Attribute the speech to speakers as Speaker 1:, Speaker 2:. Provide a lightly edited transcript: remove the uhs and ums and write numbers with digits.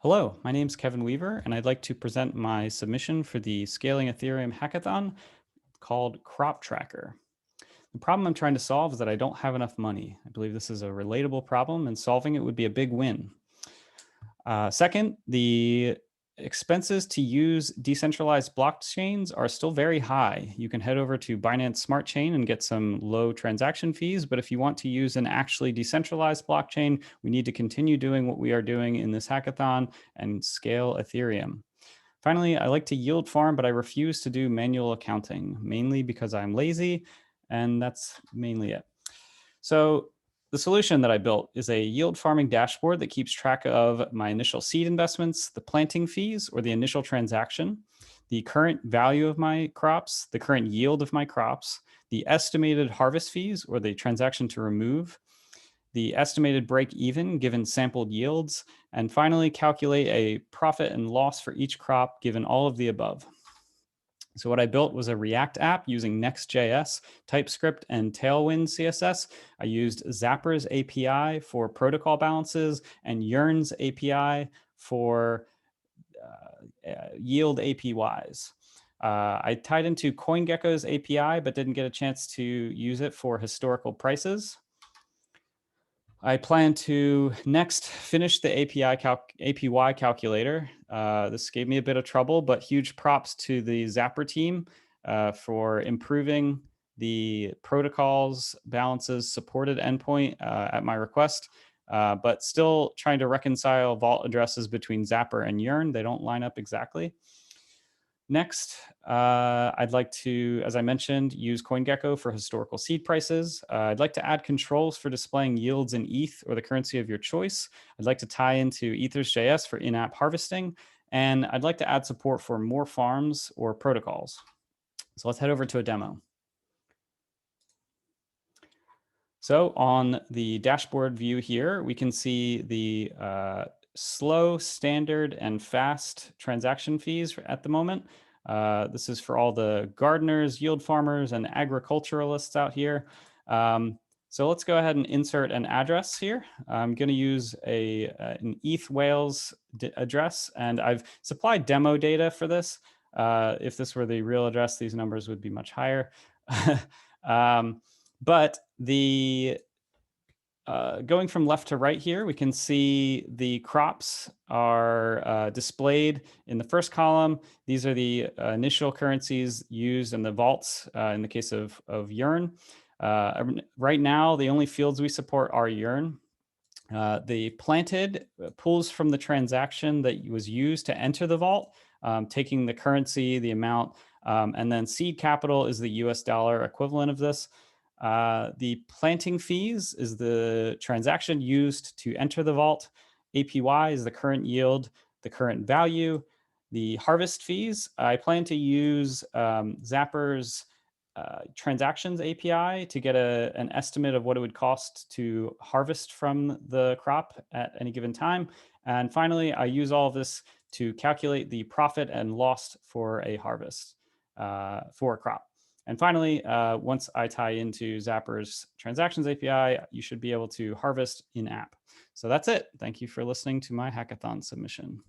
Speaker 1: Hello, my name is Kevin Weaver, and I'd like to present my submission for the Scaling Ethereum Hackathon called CropTracker. The problem I'm trying to solve is that I don't have enough money. I believe this is a relatable problem, and solving it would be a big win. Second, the expenses to use decentralized blockchains are still very high. You can head over to Binance Smart Chain and get some low transaction fees, but if you want to use an actually decentralized blockchain, we need to continue doing what we are doing in this hackathon and scale Ethereum. Finally, I like to yield farm, but I refuse to do manual accounting, mainly because I'm lazy, and that's mainly it. So the solution that I built is a yield farming dashboard that keeps track of my initial seed investments, the planting fees or the initial transaction, the current value of my crops, the current yield of my crops, the estimated harvest fees or the transaction to remove, the estimated break even given sampled yields, and finally calculate a profit and loss for each crop given all of the above. So what I built was a React app using Next.js, TypeScript, and Tailwind CSS. I used Zapper's API for protocol balances and Yearn's API for yield APYs. I tied into CoinGecko's API, but didn't get a chance to use it for historical prices. I plan to next finish the APY calculator. This gave me a bit of trouble, but huge props to the Zapper team for improving the protocols balances supported endpoint at my request, but still trying to reconcile vault addresses between Zapper and Yearn. They don't line up exactly. Next, I'd like to, as I mentioned, use CoinGecko for historical seed prices. I'd like to add controls for displaying yields in ETH or the currency of your choice. I'd like to tie into Ethers.js for in-app harvesting. And I'd like to add support for more farms or protocols. So let's head over to a demo. So on the dashboard view here, we can see the slow, standard, and fast transaction fees at the moment. This is for all the gardeners, yield farmers, and agriculturalists out here. So let's go ahead and insert an address here. I'm going to use an ETH Wales address, and I've supplied demo data for this. If this were the real address, these numbers would be much higher. But the going from left to right here, we can see the crops are displayed in the first column. These are the initial currencies used in the vaults in the case of Yearn. Right now, the only fields we support are Yearn. The planted pulls from the transaction that was used to enter the vault, taking the currency, the amount, and then seed capital is the US dollar equivalent of this. The planting fees is the transaction used to enter the vault. APY is the current yield, the current value. The harvest fees, I plan to use Zapper's transactions API to get an estimate of what it would cost to harvest from the crop at any given time. And finally, I use all of this to calculate the profit and loss for a harvest for a crop. And finally, once I tie into Zapper's transactions API, you should be able to harvest in app. So that's it. Thank you for listening to my hackathon submission.